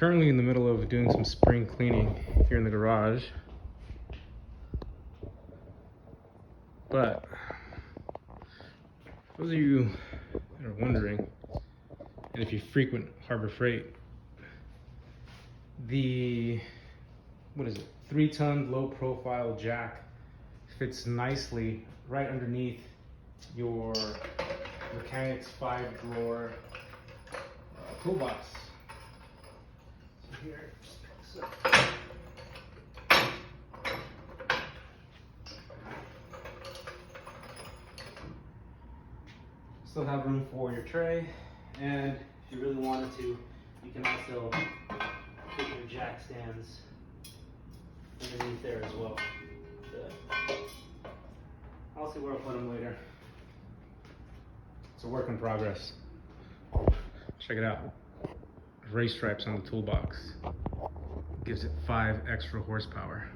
currently in the middle of doing some spring cleaning here in the garage. But for those of you that are wondering, and if you frequent Harbor Freight, the 3-ton low profile jack fits nicely right underneath your mechanic's 5-drawer toolbox. So here, just pick this up. Still have room for your tray, and if you really wanted to, you can also put your jack stands underneath there as well. I'll see where I'll put them later. It's a work in progress. Check it out. Race stripes on the toolbox. Gives it 5 extra horsepower.